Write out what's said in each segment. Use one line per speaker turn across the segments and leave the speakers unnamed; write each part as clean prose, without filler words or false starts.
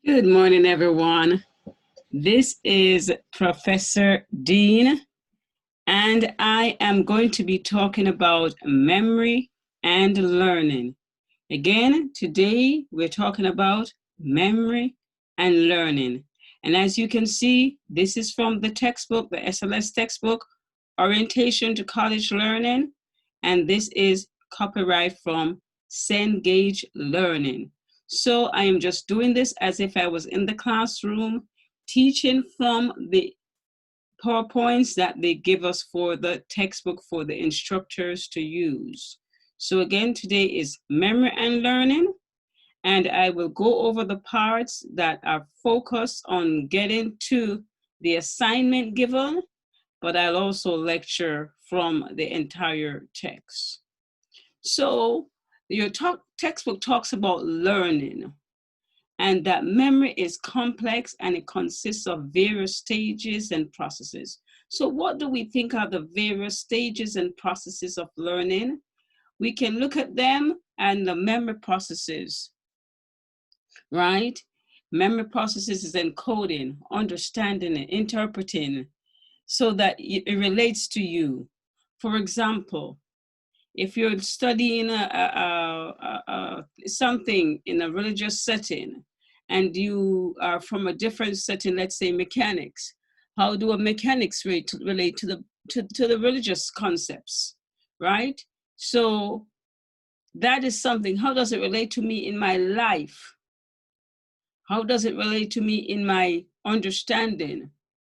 Good morning, everyone. This is Professor Dean, and I am going to be talking about memory and learning. Again, today we're talking about memory and learning. And as you can see, this is from the textbook, the SLS textbook, Orientation to College Learning, and this is copyright from Cengage Learning. So I am just doing this as if I was in the classroom teaching from the PowerPoints that they give us for the textbook for the instructors to use. So again, today is memory and learning, and I will go over the parts that are focused on getting to the assignment given, but I'll also lecture from the entire text. So your textbook talks about learning, and that memory is complex and it consists of various stages and processes. So what do we think are the various stages and processes of learning? We can look at them and the memory processes, right? Memory processes is encoding, understanding, and interpreting so that it relates to you. For example, if you're studying something in a religious setting and you are from a different setting, let's say mechanics, how do a mechanics relate to the religious concepts, right? So that is something. How does it relate to me in my life? How does it relate to me in my understanding?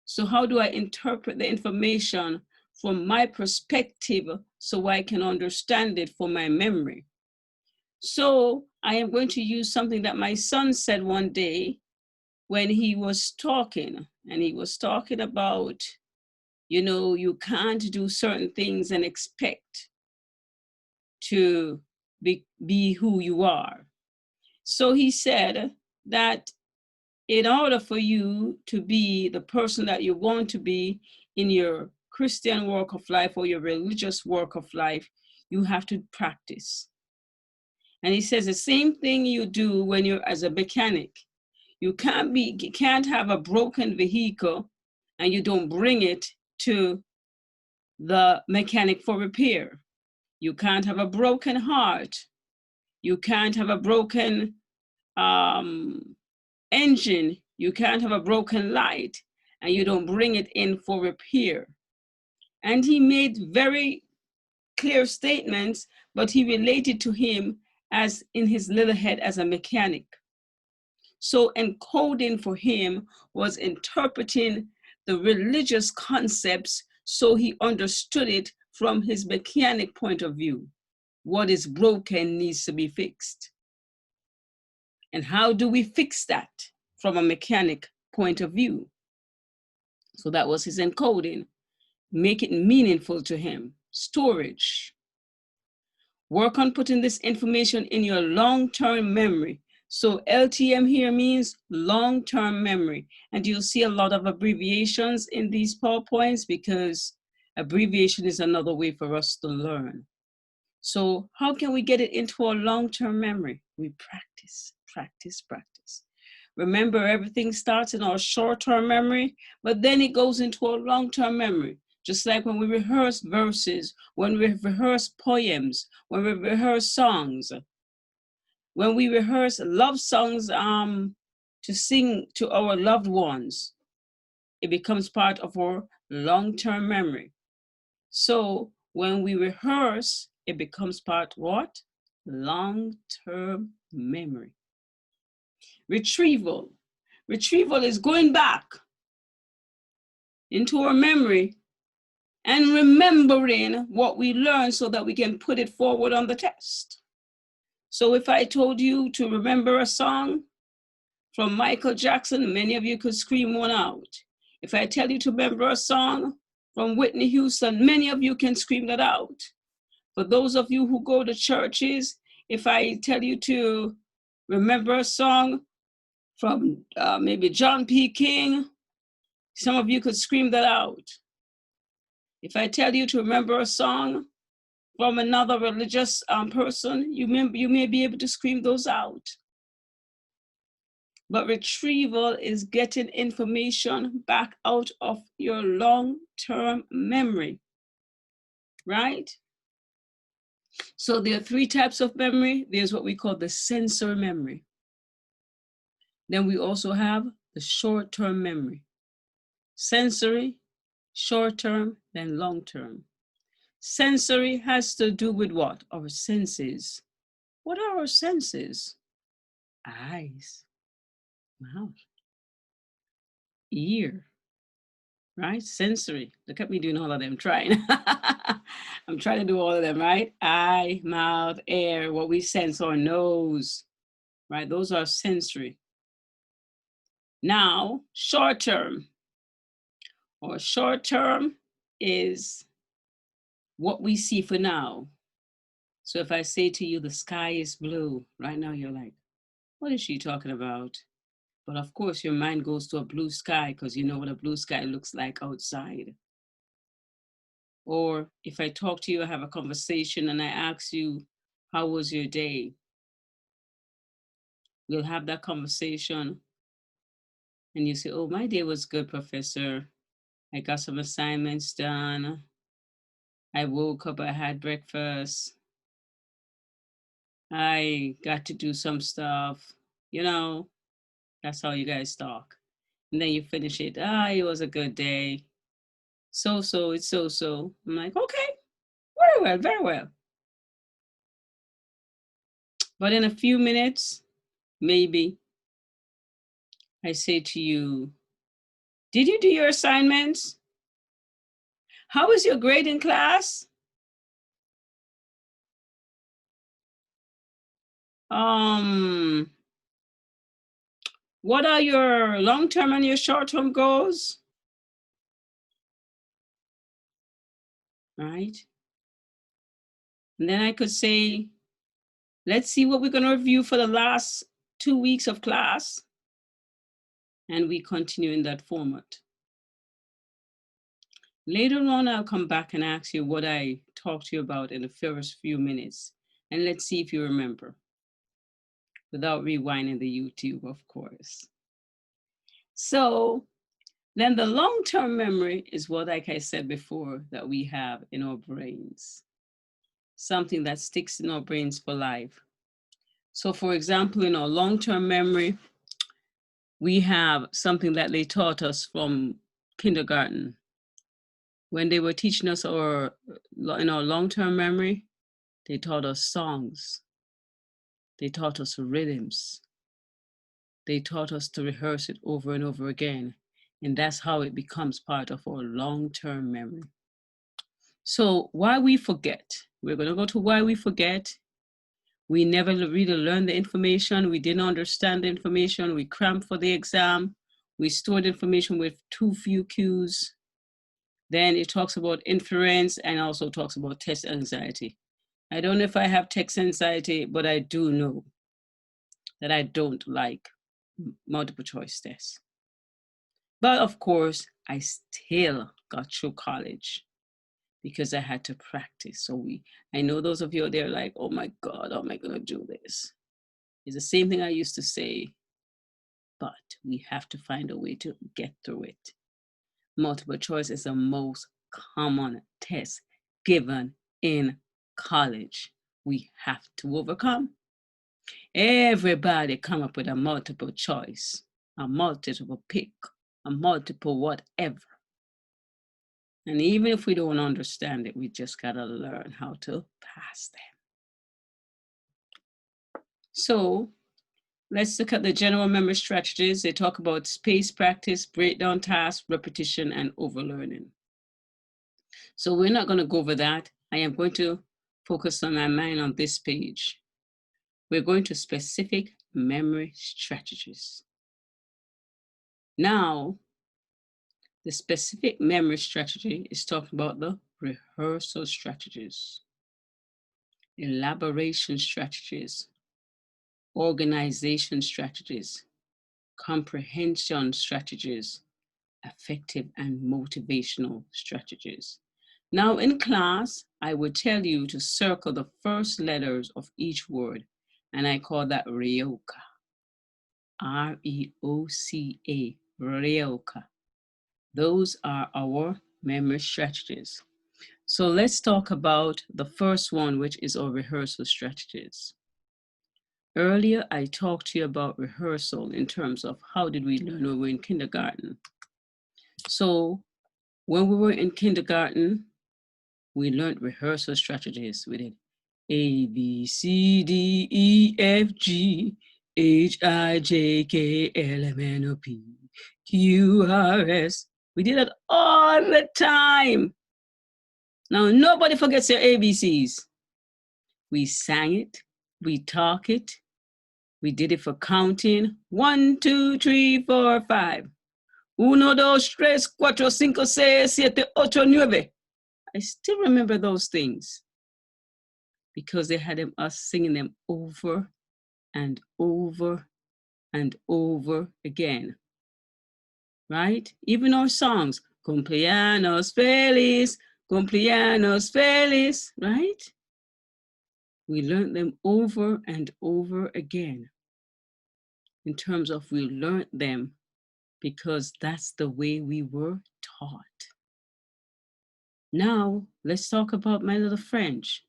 So how do I interpret the information from my perspective so I can understand it for my memory? So I am going to use something that my son said one day when he was talking, and he was talking about, you can't do certain things and expect to be who you are. So he said that in order for you to be the person that you want to be in your Christian walk of life or your religious walk of life, you have to practice. And he says the same thing you do when you're as a mechanic. You can't have a broken vehicle and you don't bring it to the mechanic for repair. You can't have a broken heart. You can't have a broken engine. You can't have a broken light and you don't bring it in for repair. And he made very clear statements, but he related to him as in his little head as a mechanic. So encoding for him was interpreting the religious concepts so he understood it from his mechanic point of view. What is broken needs to be fixed. And how do we fix that from a mechanic point of view? So that was his encoding. Make it meaningful to him. Storage. Work on putting this information in your long-term memory. So LTM here means long-term memory. And you'll see a lot of abbreviations in these PowerPoints because abbreviation is another way for us to learn. So how can we get it into our long-term memory? We practice, practice, practice. Remember, everything starts in our short-term memory, but then it goes into our long-term memory. Just like when we rehearse verses, when we rehearse poems, when we rehearse songs, when we rehearse love songs to sing to our loved ones, it becomes part of our long-term memory. So when we rehearse, it becomes part what? Long-term memory. Retrieval. Retrieval is going back into our memory and remembering what we learned so that we can put it forward on the test. So if I told you to remember a song from Michael Jackson, many of you could scream one out. If I tell you to remember a song from Whitney Houston, many of you can scream that out. For those of you who go to churches, if I tell you to remember a song from maybe John P. King, some of you could scream that out. If I tell you to remember a song from another religious person, you may be able to scream those out. But retrieval is getting information back out of your long-term memory, right? So there are three types of memory. There's what we call the sensory memory. Then we also have the short-term memory. Sensory, short-term, then long-term. Sensory has to do with what? Our senses. What are our senses? Eyes, mouth, ear, right? Sensory. Look at me doing all of them, trying. I'm trying to do all of them, right? Eye, mouth, air, what we sense, our nose, right? Those are sensory. Now, short term. Or short term is what we see for now. So if I say to you, the sky is blue, right now you're like, what is she talking about? But of course, your mind goes to a blue sky because you know what a blue sky looks like outside. Or if I talk to you, I have a conversation and I ask you, how was your day? We'll have that conversation and you say, oh, my day was good, Professor. I got some assignments done. I woke up, I had breakfast. I got to do some stuff. You know, that's how you guys talk. And then you finish it. It was a good day. So, it's so. I'm like, okay, very well, very well. But in a few minutes, maybe, I say to you, did you do your assignments? How was your grade in class? What are your long-term and your short-term goals? Right? And then I could say, let's see what we're going to review for the last 2 weeks of class. And we continue in that format. Later on, I'll come back and ask you what I talked to you about in the first few minutes. And let's see if you remember. Without rewinding the YouTube, of course. So then the long-term memory is what, like I said before, that we have in our brains. Something that sticks in our brains for life. So for example, in our long-term memory, we have something that they taught us from kindergarten. When they were teaching us in our long-term memory, they taught us songs. They taught us rhythms. They taught us to rehearse it over and over again. And that's how it becomes part of our long-term memory. So why we forget? We're going to go to why we forget. We never really learned the information. We didn't understand the information. We cramped for the exam. We stored information with too few cues. Then it talks about inference and also talks about test anxiety. I don't know if I have test anxiety, but I do know that I don't like multiple choice tests. But of course, I still got through college because I had to practice. So I know those of you out there are like, oh my God, how am I going to do this? It's the same thing I used to say, but we have to find a way to get through it. Multiple choice is the most common test given in college. We have to overcome. Everybody come up with a multiple choice, a multiple pick, a multiple whatever. And even if we don't understand it, we just gotta learn how to pass them. So let's look at the general memory strategies. They talk about space practice, breakdown tasks, repetition, and overlearning. So we're not gonna go over that. I am going to focus on my mind on this page. We're going to specific memory strategies. Now, the specific memory strategy is talking about the rehearsal strategies, elaboration strategies, organization strategies, comprehension strategies, affective and motivational strategies. Now in class, I would tell you to circle the first letters of each word, and I call that Ryoka. R-E-O-C-A, Reoka. Those are our memory strategies. So let's talk about the first one, which is our rehearsal strategies. Earlier, I talked to you about rehearsal in terms of how did we learn when we were in kindergarten. So when we were in kindergarten, we learned rehearsal strategies. We did A, B, C, D, E, F, G, H, I, J, K, L, M, N, O, P, Q, R, S. We did that all the time. Now, nobody forgets their ABCs. We sang it, we talk it, we did it for counting. 1, 2, 3, 4, 5. 1, 2, 3, 4, 5, 6, 7, 8, 9. I still remember those things because they had us singing them over and over and over again, right? Even our songs, cumpleaños feliz, cumpleaños feliz, right? We learned them over and over again in terms of we learned them because that's the way we were taught. Now, let's talk about my little French.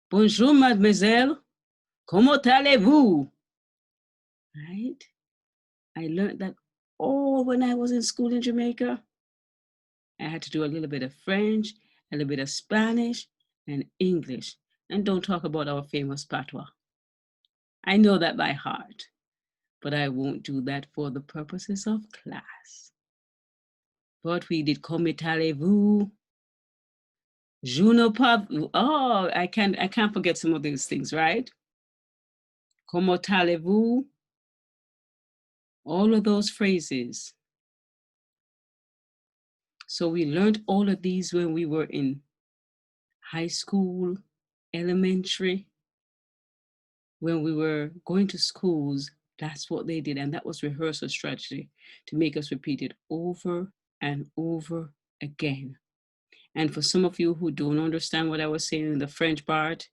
Bonjour, mademoiselle. Comment allez-vous? Right? I learned that all when I was in school in Jamaica. I had to do a little bit of French, a little bit of Spanish, and English. And don't talk about our famous patois. I know that by heart, but I won't do that for the purposes of class. But we did comment allez-vous? Je ne pas. Oh, I can't forget some of these things, right? Comment allez-vous? All of those phrases. So we learned all of these when we were in high school, elementary. When we were going to schools, that's what they did. And that was rehearsal strategy to make us repeat it over and over again. And for some of you who don't understand what I was saying in the French part,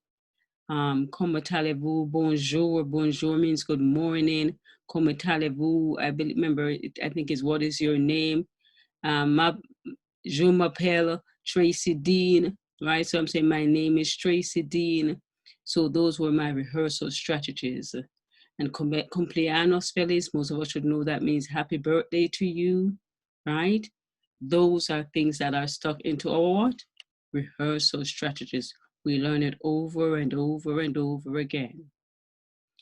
comment allez-vous, bonjour. Bonjour means good morning. Comment allez-vous, I remember, I think is what is your name? Je m'appelle Tracy Dean, right? So I'm saying my name is Tracy Dean. So those were my rehearsal strategies. And cumpleaños feliz, most of us should know that means happy birthday to you, right? Those are things that are stuck into our what? Rehearsal strategies. We learn it over and over and over again.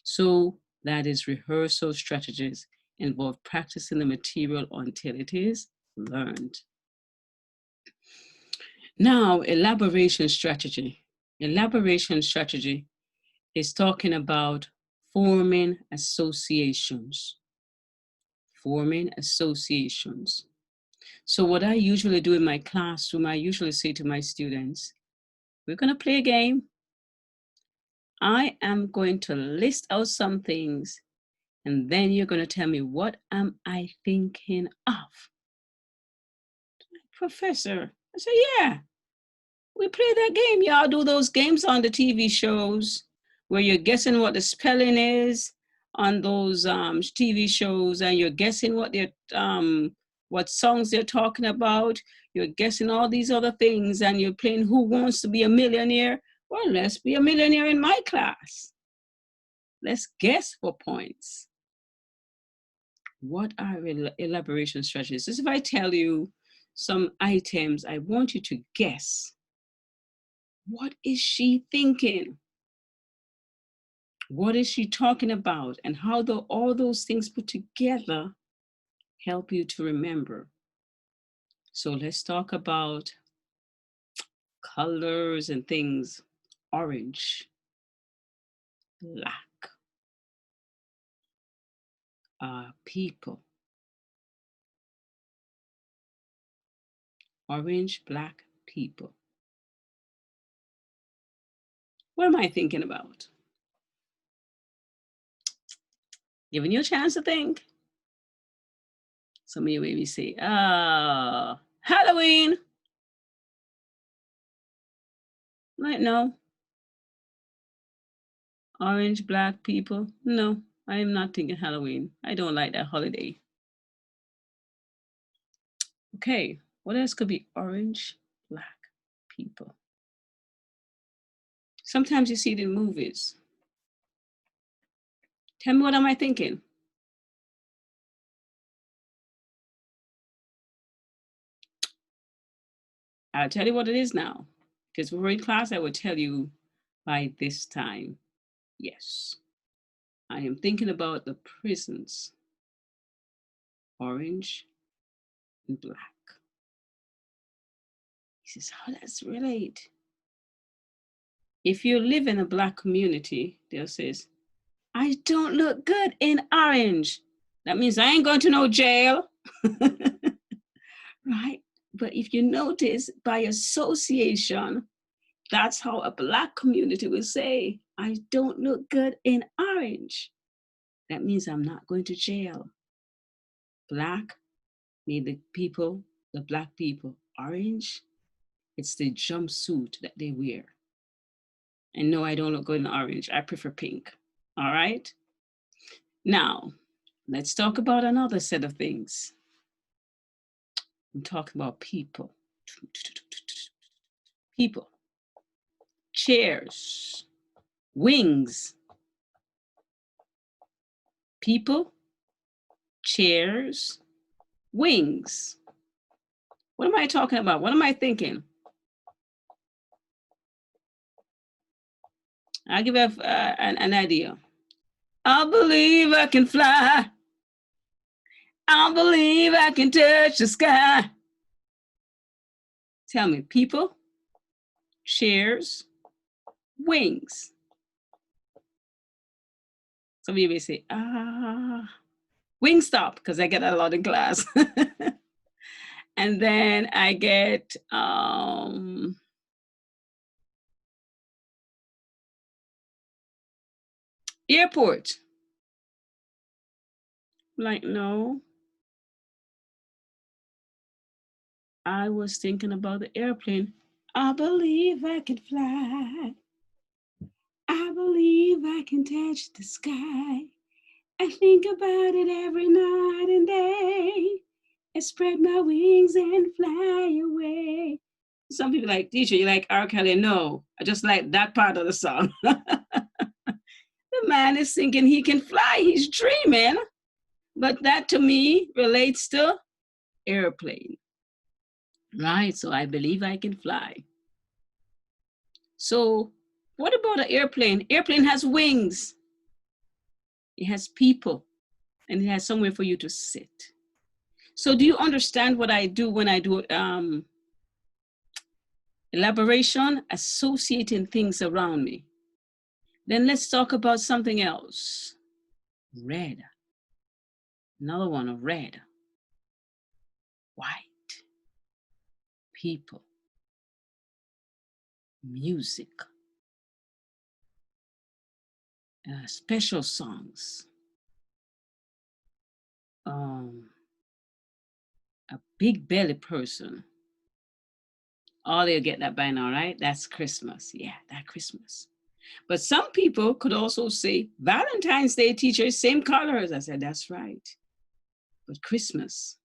So that is rehearsal strategies involve practicing the material until it is learned. Now, elaboration strategy. Elaboration strategy is talking about forming associations. Forming associations. So what I usually do in my classroom, I usually say to my students, we're going to play a game. I am going to list out some things, and then you're going to tell me, what am I thinking of? Professor, I say, yeah. We play that game. Y'all do those games on the TV shows where you're guessing what the spelling is on those TV shows, and you're guessing what songs they're talking about. You're guessing all these other things, and you're playing Who Wants to Be a Millionaire? Well, let's be a millionaire in my class. Let's guess for points. What are elaboration strategies? If I tell you some items, I want you to guess. What is she thinking? What is she talking about? And how all those things put together help you to remember. So let's talk about colors and things. Orange, black, people. Orange, black, people. What am I thinking about? Giving you a chance to think. Some of you maybe say, Halloween. Right, no. Orange, black, people, no. I am not thinking Halloween. I don't like that holiday. Okay, what else could be orange, black people? Sometimes you see it in movies. Tell me, what am I thinking? I'll tell you what it is now. Because we were in class, I would tell you by this time. Yes, I am thinking about the prisons, orange and black. He says, how does it relate? If you live in a black community, they'll say, I don't look good in orange. That means I ain't going to no jail. Right? But if you notice, by association, that's how a black community will say, I don't look good in orange. That means I'm not going to jail. Black made the black people. Orange, it's the jumpsuit that they wear. And no, I don't look good in orange. I prefer pink. All right? Now, let's talk about another set of things. I'm talking about people. People. Chairs. Wings. People. Chairs. Wings. What am I talking about? What am I thinking? I'll give you an idea. I believe I can fly. I believe I can touch the sky. Tell me, people, chairs, wings. Some of you may say, wing stop, because I get that a lot in class. And then I get airport. Like, no. I was thinking about the airplane. I believe I can fly. I believe I can touch the sky. I think about it every night and day. I spread my wings and fly away. Some people like, teacher, you like R. Kelly? No, I just like that part of the song. The man is thinking he can fly. He's dreaming. But that to me relates to airplane. Right, so I believe I can fly. So what about an airplane? Airplane has wings. It has people, and it has somewhere for you to sit. So do you understand what I do when I do elaboration? Associating things around me. Then let's talk about something else. Red. Another one of red. White. People. Music. Special songs. A big belly person. Oh, they'll get that by now, right? That's Christmas. Yeah, that Christmas. But some people could also say, Valentine's Day, teacher, same colors. I said, that's right. But Christmas,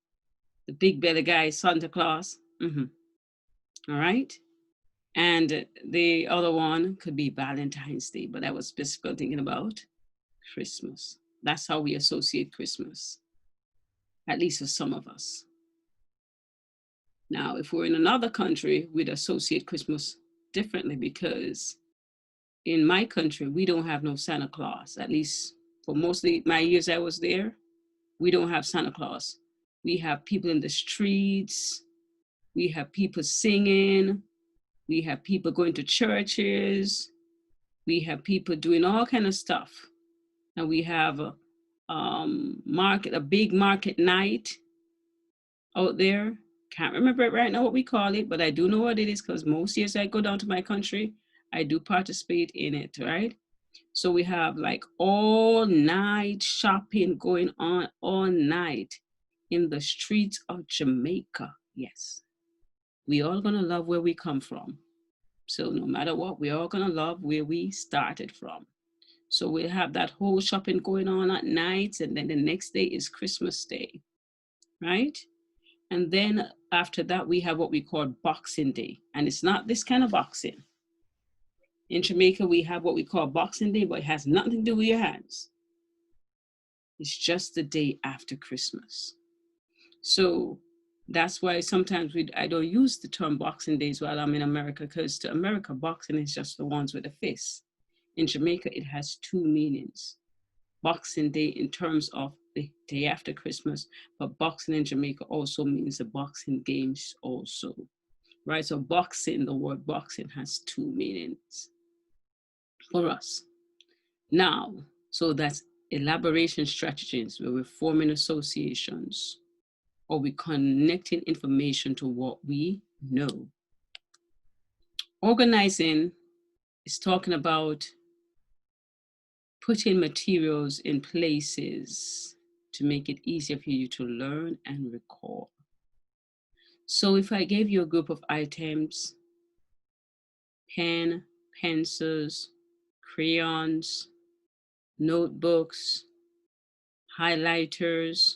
the big belly guy, Santa Claus. All right. And the other one could be Valentine's Day, but I was specifically thinking about Christmas. That's how we associate Christmas, at least for some of us. Now, if we're in another country, we'd associate Christmas differently, because in my country, we don't have no Santa Claus. At least for mostly my years I was there, we don't have Santa Claus. We have people in the streets. We have people singing. We have people going to churches. We have people doing all kind of stuff. And we have a big market night out there. Can't remember it right now what we call it, but I do know what it is, because most years I go down to my country, I do participate in it, right? So we have like all night shopping going on all night in the streets of Jamaica. Yes. We all gonna love where we come from. So no matter what, we're all gonna love where we started from. So we'll have that whole shopping going on at night, and then the next day is Christmas Day, right? And then after that, we have what we call Boxing Day. And it's not this kind of boxing. In Jamaica, we have what we call Boxing Day, but it has nothing to do with your hands. It's just the day after Christmas. So that's why sometimes I don't use the term Boxing Days while I'm in America, because to America, boxing is just the ones with the fists. In Jamaica, it has two meanings. Boxing Day in terms of the day after Christmas, but boxing in Jamaica also means the boxing games also, right? So boxing, the word boxing has two meanings for us. Now, so that's elaboration strategies where we're forming associations or we're connecting information to what we know. Organizing is talking about putting materials in places to make it easier for you to learn and recall. So if I gave you a group of items, pen, pencils, crayons, notebooks, highlighters,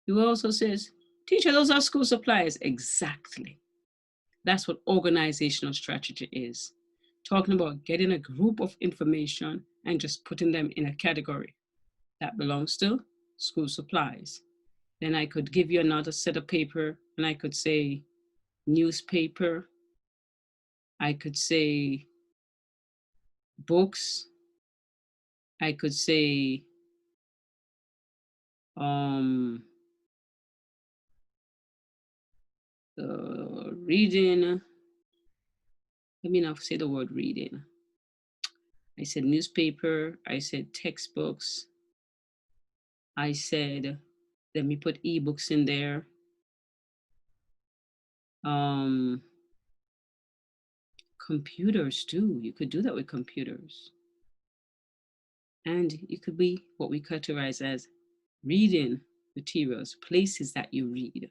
you also says, teacher, those are school supplies. Exactly. That's what organizational strategy is. Talking about getting a group of information and just putting them in a category that belongs to school supplies. Then I could give you another set of paper and I could say newspaper. I could say books. I could say reading. Let me not say the word reading. I said newspaper. I said textbooks. I said, let me put ebooks in there. Computers too. You could do that with computers. And it could be what we categorize as reading materials, places that you read,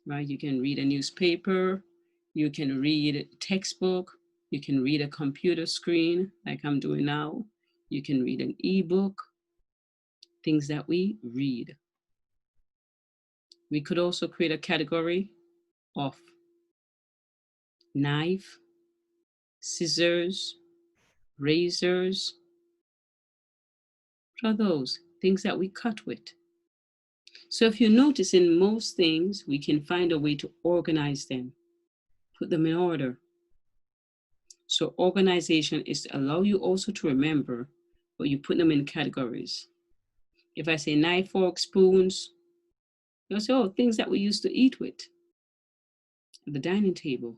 right? You can read a newspaper, you can read a textbook, you can read a computer screen like I'm doing now, you can read an ebook, things that we read. We could also create a category of knife, scissors, razors. What are those? Things that we cut with. So if you notice, in most things, we can find a way to organize them, put them in order. So organization is to allow you also to remember, but you put them in categories. If I say knife, fork, spoons, you'll say, oh, things that we used to eat with at the dining table.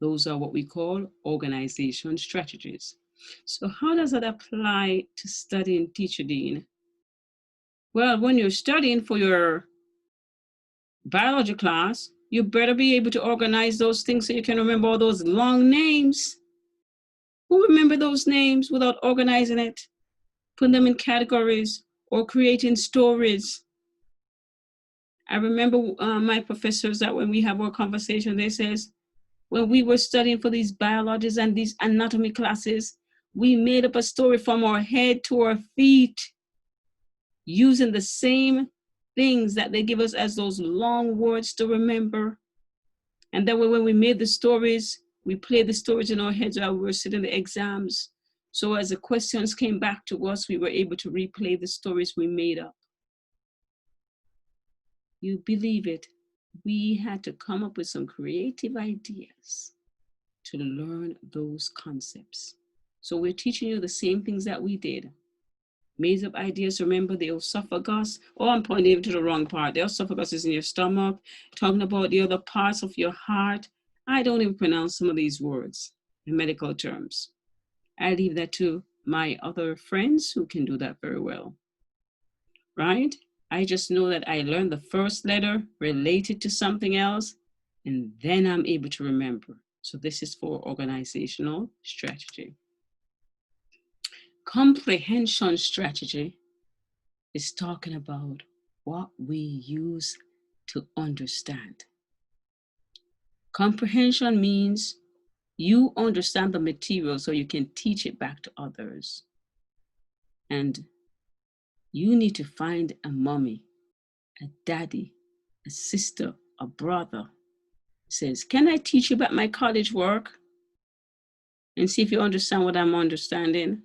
Those are what we call organization strategies. So how does that apply to studying, Teacher Dean? Well, when you're studying for your biology class, you better be able to organize those things so you can remember all those long names. Who remember those names without organizing it, putting them in categories or creating stories? I remember my professors that when we have our conversation, they says, when we were studying for these biologies and these anatomy classes, we made up a story from our head to our feet using the same things that they give us as those long words to remember. And then when we made the stories, we played the stories in our heads while we were sitting the exams. So as the questions came back to us, we were able to replay the stories we made up. You believe it, we had to come up with some creative ideas to learn those concepts. So we're teaching you the same things that we did. Made up ideas. Remember the esophagus. Oh, I'm pointing to the wrong part. The esophagus is in your stomach. Talking about the other parts of your heart. I don't even pronounce some of these words in medical terms. I leave that to my other friends who can do that very well. Right? I just know that I learned the first letter related to something else, and then I'm able to remember. So this is for organizational strategy. Comprehension strategy is talking about what we use to understand. Comprehension means You understand the material so you can teach it back to others. And you need to find a mommy, a daddy, a sister, a brother. Says, can I teach you about my college work? And see if you understand what I'm understanding.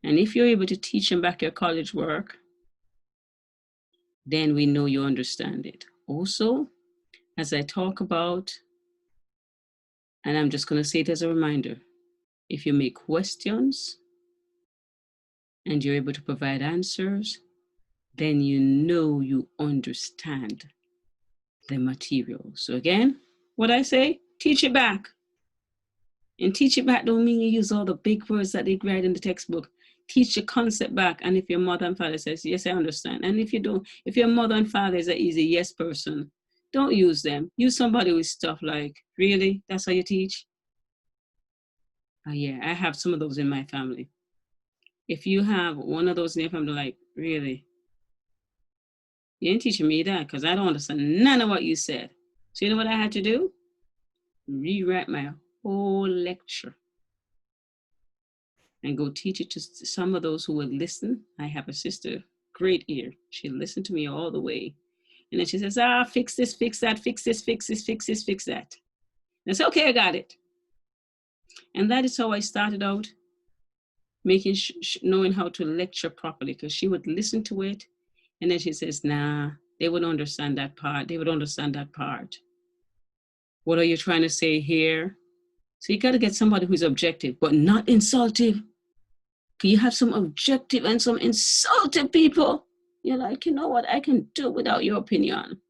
And if you're able to teach them back your college work, then we know you understand it. Also, as I talk about, and I'm just going to say it as a reminder, if you make questions and you're able to provide answers, then you know you understand the material. So again, what I say, teach it back. And teach it back don't mean you use all the big words that they write in the textbook. Teach the concept back. And if your mother and father says, yes, I understand. And if you don't, if your mother and father is an easy yes person, don't use them. Use somebody with stuff like, really? That's how you teach? Yeah, I have some of those in my family. If you have one of those in your family, like, really? You ain't teaching me that because I don't understand none of what you said. So you know what I had to do? Rewrite my whole lecture and go teach it to some of those who would listen. I have a sister, great ear. She listened to me all the way. And then she says, fix this, fix that, fix this, fix this, fix this, fix that. And I said, okay, I got it. And that is how I started out making, knowing how to lecture properly, because she would listen to it. And then she says, nah, they would understand that part. They would understand that part. What are you trying to say here? So you got to get somebody who's objective, but not insultive. You have some objective and some insultive people. You're like, you know what? I can do without your opinion.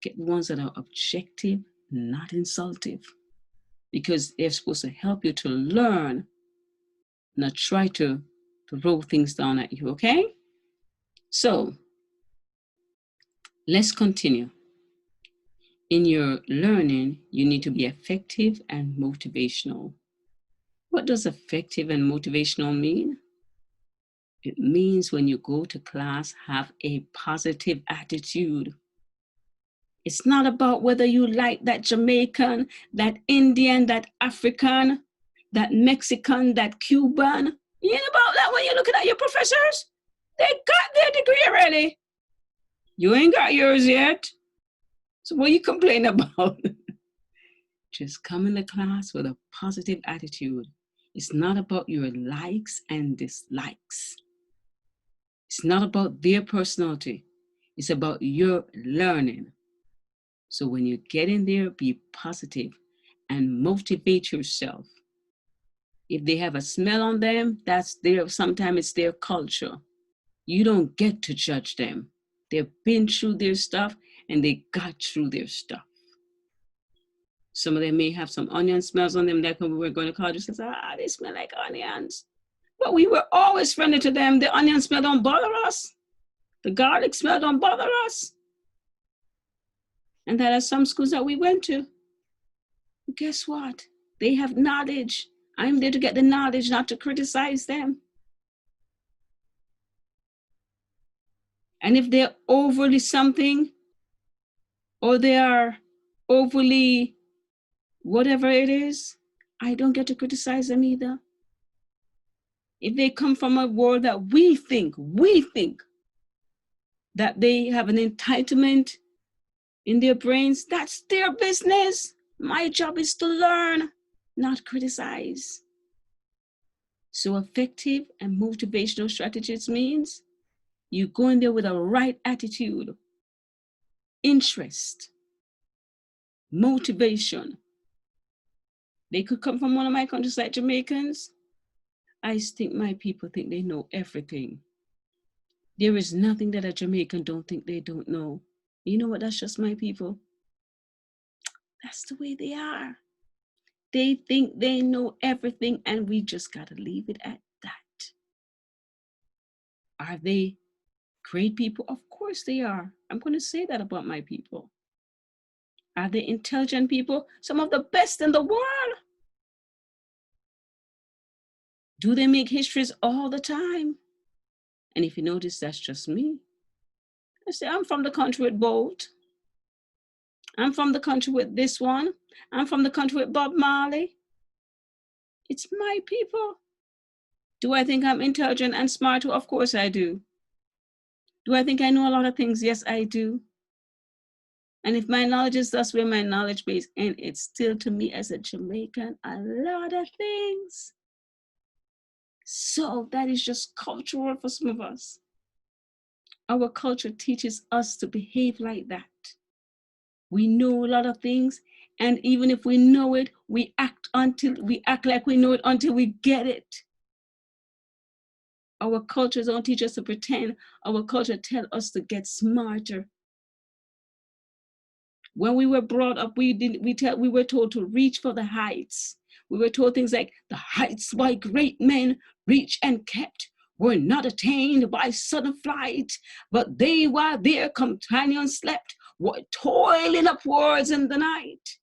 Get ones that are objective, not insultive, because they're supposed to help you to learn, not try to throw things down at you, okay? So let's continue. In your learning, you need to be effective and motivational. What does effective and motivational mean? It means when you go to class, have a positive attitude. It's not about whether you like that Jamaican, that Indian, that African, that Mexican, that Cuban. You ain't about that when you're looking at your professors. They got their degree already. You ain't got yours yet. So what you complain about? Just come in the class with a positive attitude. It's not about your likes and dislikes. It's not about their personality. It's about your learning. So when you get in there, be positive and motivate yourself. If they have a smell on them, that's their, sometimes it's their culture. You don't get to judge them. They've been through their stuff and they got through their stuff. Some of them may have some onion smells on them, like when we were going to college, it says, they smell like onions. But we were always friendly to them. The onion smell don't bother us. The garlic smell don't bother us. And there are some schools that we went to. Guess what? They have knowledge. I'm there to get the knowledge, not to criticize them. And if they're overly something, or they are overly whatever it is, I don't get to criticize them either. If they come from a world that we think that they have an entitlement in their brains, that's their business. My job is to learn, not criticize. So effective and motivational strategies means you go in there with a right attitude, interest, motivation. They could come from one of my countries like Jamaicans. I think my people think they know everything. There is nothing that a Jamaican don't think they don't know. You know what? That's just my people. That's the way they are. They think they know everything, and we just got to leave it at that. Are they great people? Of course they are. I'm going to say that about my people. Are they intelligent people? Some of the best in the world. Do they make histories all the time? And if you notice, that's just me. I say, I'm from the country with boat. I'm from the country with this one. I'm from the country with Bob Marley. It's my people. Do I think I'm intelligent and smart? Of course I do. Do I think I know a lot of things? Yes, I do. And if my knowledge is thus where my knowledge base, and it's still to me as a Jamaican, a lot of things. So that is just cultural for some of us. Our culture teaches us to behave like that. We know a lot of things, and even if we know it, we act like we know it until we get it. Our cultures don't teach us to pretend. Our culture tells us to get smarter. When we were brought up, we were told to reach for the heights. We were told things like the heights by great men reached and kept were not attained by sudden flight, but they while their companions slept were toiling upwards in the night.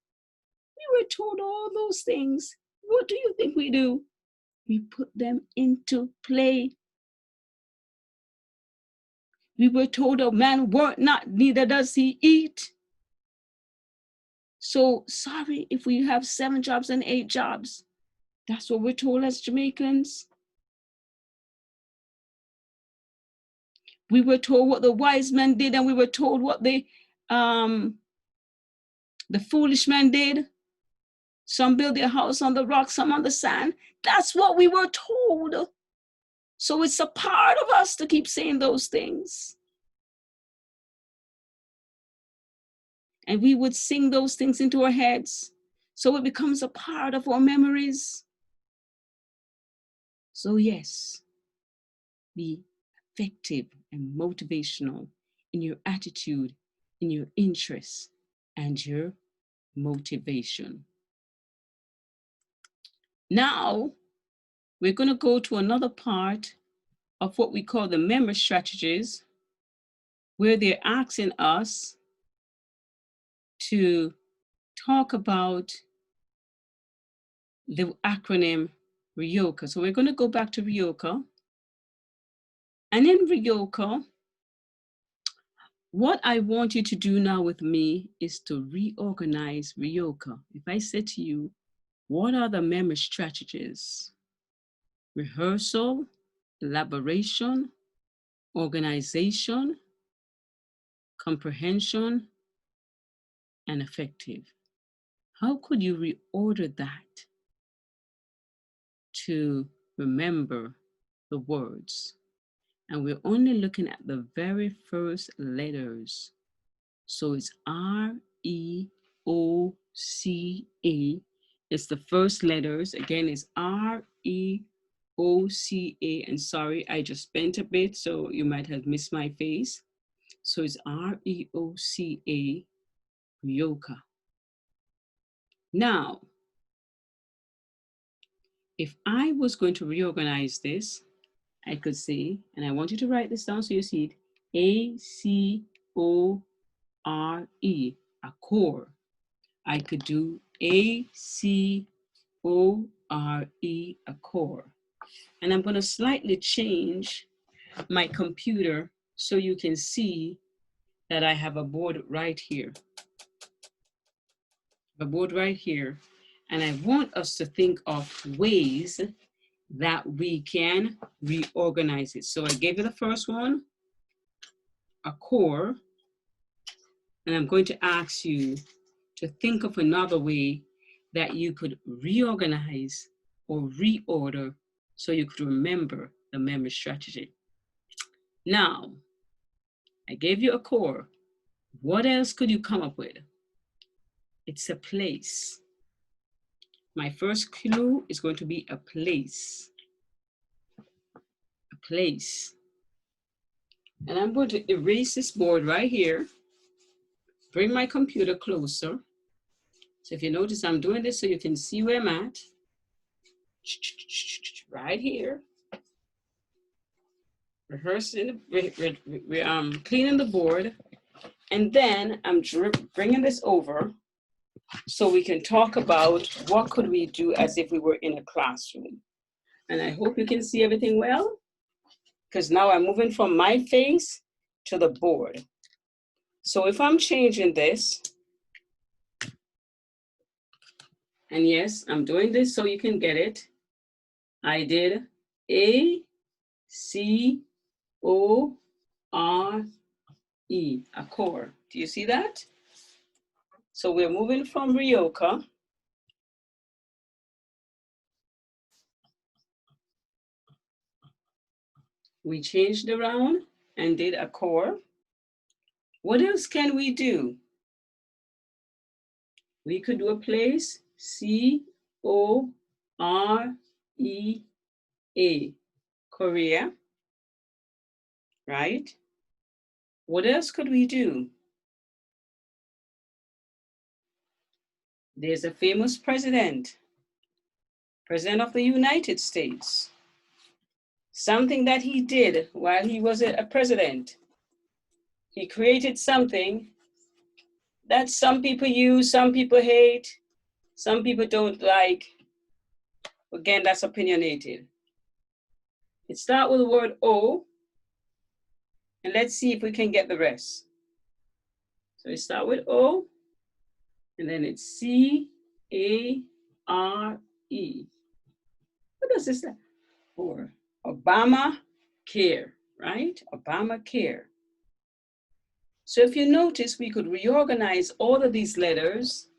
We were told all those things. What do you think we do? We put them into play. We were told a man work not, neither does he eat. So sorry if we have 7 jobs and 8 jobs. That's what we're told as Jamaicans. We were told what the wise men did, and we were told what the foolish men did. Some build their house on the rock, some on the sand. That's what we were told. So it's a part of us to keep saying those things. And we would sing those things into our heads. So it becomes a part of our memories. So yes, be effective and motivational in your attitude, in your interests, and your motivation. Now, we're going to go to another part of what we call the memory strategies, where they're asking us to talk about the acronym REHOCA. So we're going to go back to REHOCA. And in REHOCA, what I want you to do now with me is to reorganize REHOCA. If I say to you, what are the memory strategies? Rehearsal, elaboration, organization, comprehension, and effective. How could you reorder that to remember the words? And we're only looking at the very first letters. So it's R-E-O-C-A. It's the first letters. Again, it's R-E-O-C-A. And sorry, I just bent a bit, so you might have missed my face. So it's R-E-O-C-A, REHOCA. Now, if I was going to reorganize this, I could say, and I want you to write this down so you see it, A-C-O-R-E, a core. I could do A-C-O-R-E, a core. And I'm going to slightly change my computer so you can see that I have a board right here. A board right here. And I want us to think of ways that we can reorganize it. So I gave you the first one, a core, and I'm going to ask you to think of another way that you could reorganize or reorder so you could remember the memory strategy. Now, I gave you a core. What else could you come up with? It's a place. My first clue is going to be a place. A place. And I'm going to erase this board right here. Bring my computer closer. So if you notice, I'm doing this so you can see where I'm at. Right here. Rehearsing, cleaning the board. And then I'm bringing this over so we can talk about what could we do as if we were in a classroom. And I hope you can see everything well, because now I'm moving from my face to the board. So if I'm changing this, And yes, I'm doing this so you can get it. I did A-C-O-R-E, a core. Do you see that? So we're moving from Ryoka. We changed around and did a core. What else can we do? We could do a place, C-O-R-E-A, Korea, right? What else could we do? There's a famous president of the United States. Something that he did while he was a president. He created something that some people use, some people hate, some people don't like. Again, that's opinionated. It starts with the word O, and let's see if we can get the rest. So it starts with O, and then it's C-A-R-E. What does this stand for? Obamacare, right? Obamacare. So if you notice, we could reorganize all of these letters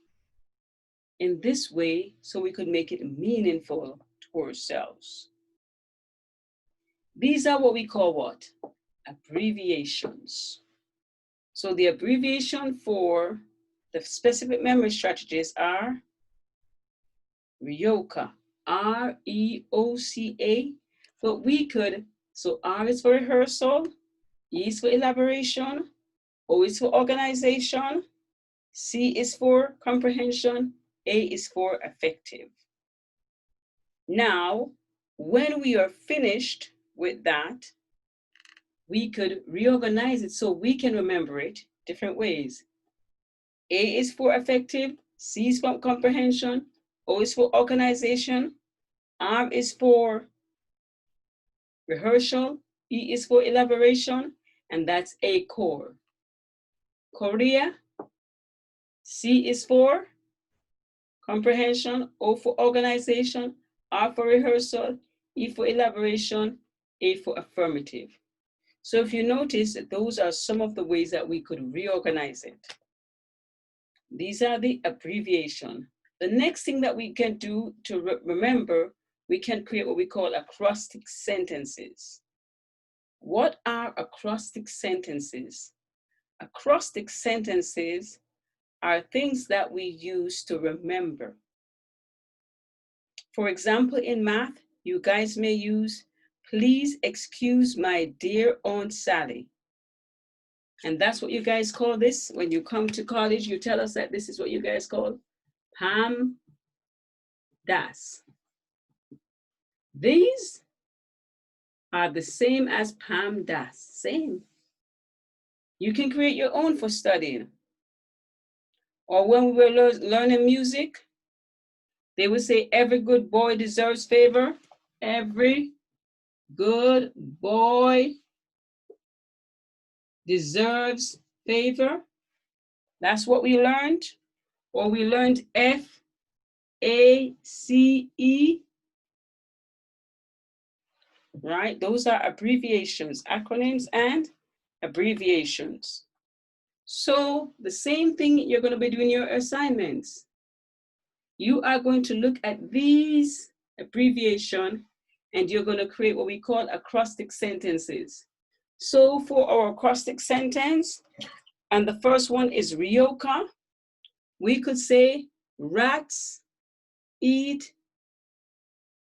in this way so we could make it meaningful to ourselves. These are what we call what? Abbreviations. So the abbreviation for the specific memory strategies are Ryoka, R-E-O-C-A, but we could, so R is for rehearsal, E is for elaboration, O is for organization, C is for comprehension, A is for effective. Now, when we are finished with that, we could reorganize it so we can remember it different ways. A is for effective, C is for comprehension, O is for organization, R is for rehearsal, E is for elaboration, and that's A core. Korea, C is for comprehension, O for organization, R for rehearsal, E for elaboration, A for affirmative. So if you notice, those are some of the ways that we could reorganize it. These are the abbreviation. The next thing that we can do to remember, we can create what we call acrostic sentences. What are acrostic sentences? Acrostic sentences are things that we use to remember. For example, in math, you guys may use, please excuse my dear Aunt Sally. And that's what you guys call this. When you come to college, you tell us that this is what you guys call PAMDAS. These are the same as PAMDAS, same. You can create your own for studying. Or when we were learning music, they would say, every good boy deserves favor. Every good boy deserves favor. That's what we learned. Or we learned F-A-C-E. Right? Those are abbreviations, acronyms and abbreviations. So the same thing you're going to be doing your assignments. You are going to look at these abbreviations and you're going to create what we call acrostic sentences. So for our acrostic sentence, and the first one is Ryoka, we could say rats eat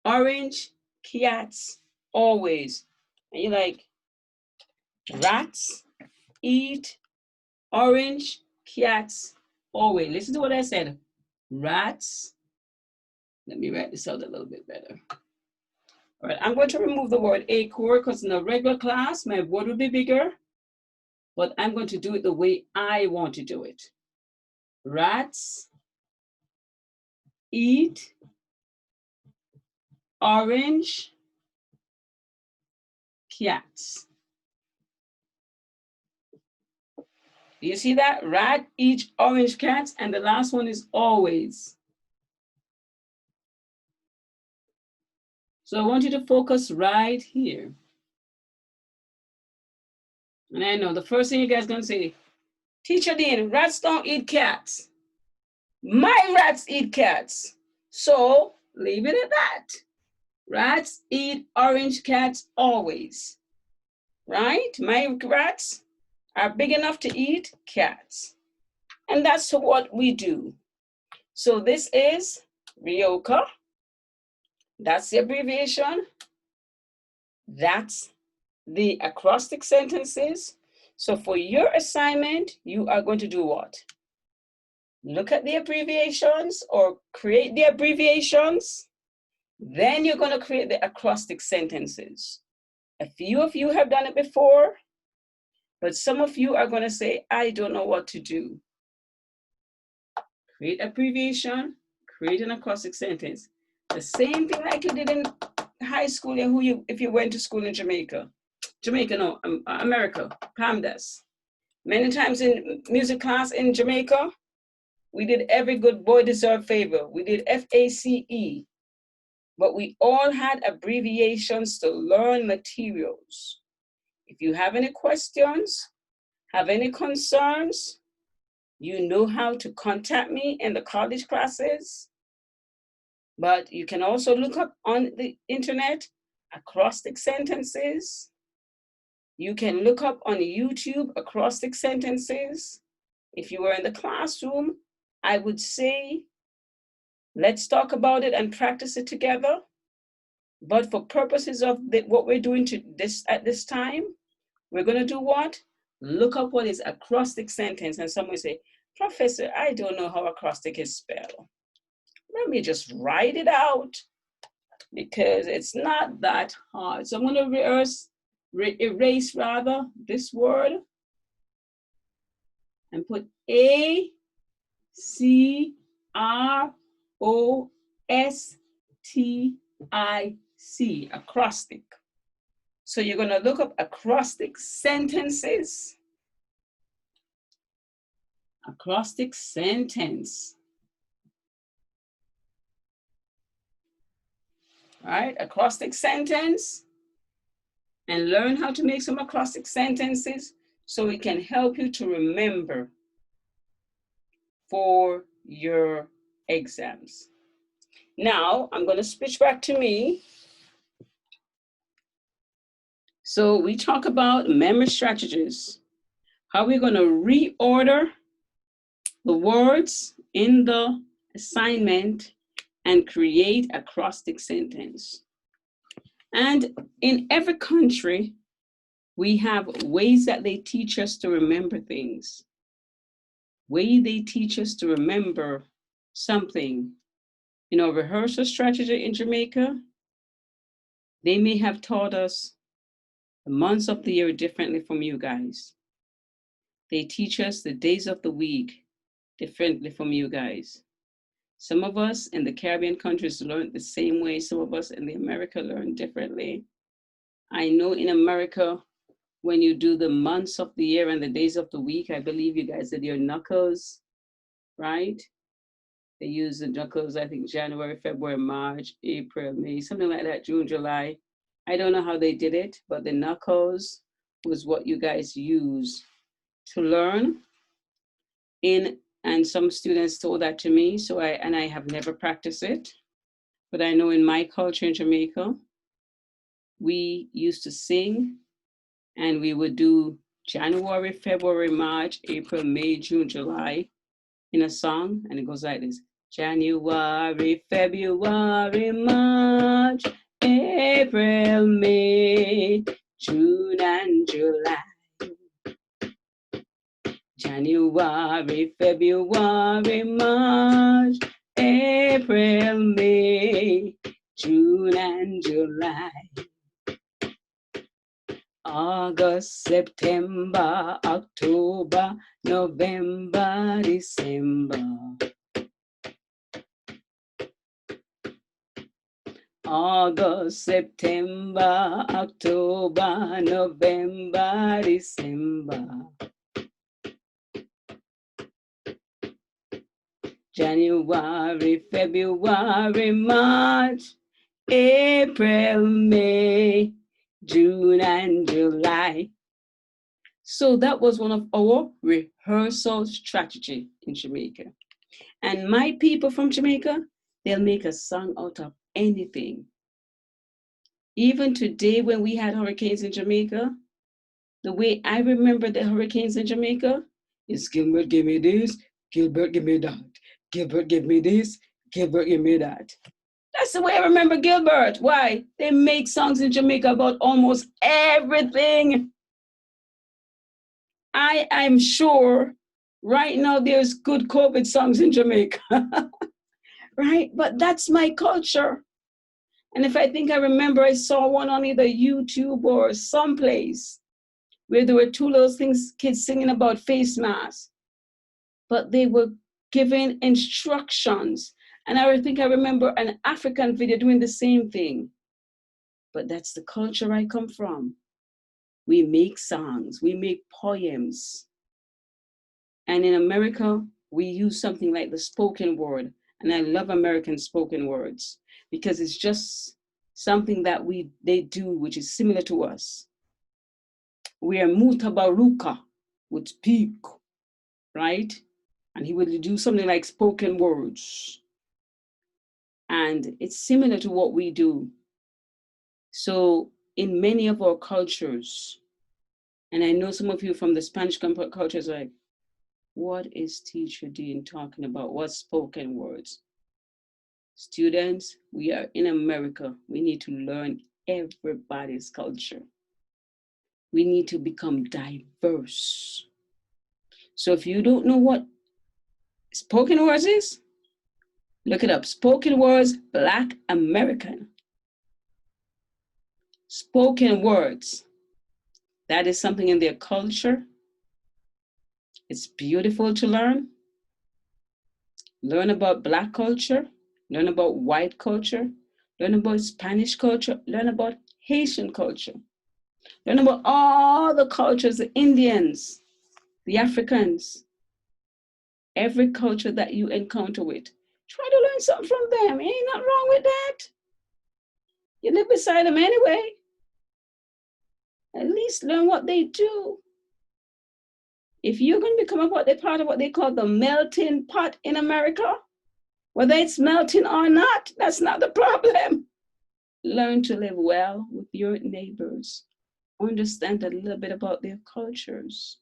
orange cats always. And you're like, rats eat orange cats always. Listen to what I said. Rats. Let me write this out a little bit better. All right, I'm going to remove the word a core because in a regular class, my word will be bigger, but I'm going to do it the way I want to do it. Rats eat orange cats. Do you see that? Rat eats orange cats, and the last one is always. So I want you to focus right here. And I know the first thing you guys are going to say, Teacher Dean, rats don't eat cats. My rats eat cats. So leave it at that. Rats eat orange cats always, right? My rats are big enough to eat cats. And that's what we do. So this is Ryoka. That's the abbreviation. That's the acrostic sentences. So for your assignment, you are going to do what? Look at the abbreviations or create the abbreviations. Then you're going to create the acrostic sentences. A few of you have done it before, but some of you are going to say, I don't know what to do. Create abbreviation, create an acrostic sentence. The same thing like you did in high school and if you went to school in Jamaica. America, PAMDAS. Many times in music class in Jamaica, we did Every Good Boy Deserve Favor. We did FACE. But we all had abbreviations to learn materials. If you have any questions, have any concerns, you know how to contact me in the college classes. But you can also look up on the internet acrostic sentences. You can look up on YouTube acrostic sentences. If you were in the classroom, I would say, let's talk about it and practice it together. But for purposes of what we're doing at this time, we're going to do what? Look up what is acrostic sentence. And someone say, Professor, I don't know how acrostic is spelled. Let me just write it out because it's not that hard. So I'm going to erase this word and put ACROSTIC, acrostic. So you're going to look up acrostic sentences. Acrostic sentence. All right, acrostic sentence. And learn how to make some acrostic sentences so it can help you to remember for your exams. Now, I'm going to switch back to me. So we talk about memory strategies, how we're going to reorder the words in the assignment and create acrostic sentence. And in every country, we have ways that they teach us to remember things. Way they teach us to remember something. You know, rehearsal strategy in Jamaica, they may have taught us the months of the year differently from you guys. They teach us the days of the week differently from you guys. Some of us in the Caribbean countries learn the same way. Some of us in the America learn differently. I know in America, when you do the months of the year and the days of the week, I believe you guys did your knuckles, right? They use the knuckles, I think January, February, March, April, May, something like that, June, July. I don't know how they did it, but the knuckles was what you guys use to learn and some students told that to me, so I have never practiced it, but I know in my culture in Jamaica, we used to sing and we would do January, February, March, April, May, June, July in a song, and it goes like this. January, February, March, April, May, June, and July. January, February, March, April, May, June, and July. August, September, October, November, December. August, September, October, November, December. January, February, March, April, May, June, and July. So that was one of our rehearsal strategy in Jamaica. And my people from Jamaica, they'll make a song out of anything. Even today, when we had hurricanes in Jamaica, the way I remember the hurricanes in Jamaica is Gilbert, give me this, Gilbert, give me that. Gilbert, give me this, Gilbert, give me that. That's the way I remember Gilbert. Why? They make songs in Jamaica about almost everything. I'm sure right now there's good COVID songs in Jamaica, right? But that's my culture. And if I think I remember, I saw one on either YouTube or someplace where there were two little things, kids singing about face masks, but they were giving instructions. And I think I remember an African video doing the same thing. But that's the culture I come from. We make songs, we make poems. And in America, we use something like the spoken word. And I love American spoken words because it's just something that they do, which is similar to us. We are Mutabaruka, would speak, right? And he would do something like spoken words. And it's similar to what we do. So in many of our cultures, and I know some of you from the Spanish cultures are like, what is Teacher Dean talking about? What's spoken words? Students, we are in America. We need to learn everybody's culture. We need to become diverse. So if you don't know what spoken words is, look it up. Spoken words, Black American. Spoken words. That is something in their culture. It's beautiful to learn. Learn about Black culture. Learn about white culture. Learn about Spanish culture. Learn about Haitian culture. Learn about all the cultures, the Indians, the Africans, every culture that you encounter with. Try to learn something from them. Ain't nothing wrong with that. You live beside them anyway. At least learn what they do. If you're going to become a part of what they call the melting pot in America, whether it's melting or not, that's not the problem. Learn to live well with your neighbors. Understand a little bit about their cultures.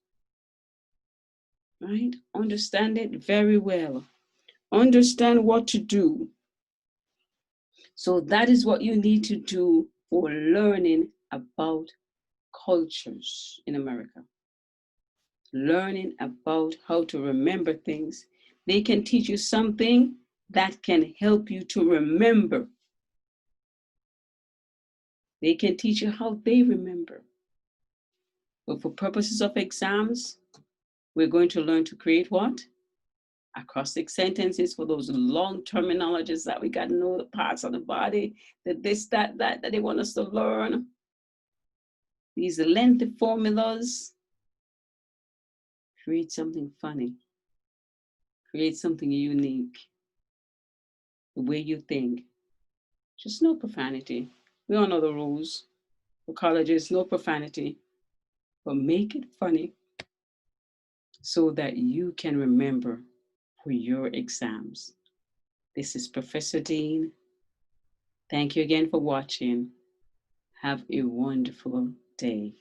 Right? Understand it very well. Understand what to do. So that is what you need to do for learning about cultures in America. Learning about how to remember things. They can teach you something that can help you to remember. They can teach you how they remember. But for purposes of exams, we're going to learn to create what? Acrostic sentences for those long terminologies that we got to know the parts of the body, that this, that they want us to learn. These lengthy formulas. Create something funny. Create something unique. The way you think. Just no profanity. We all know the rules. For colleges, no profanity. But make it funny so that you can remember for your exams. This is Professor Dean. Thank you again for watching. Have a wonderful day.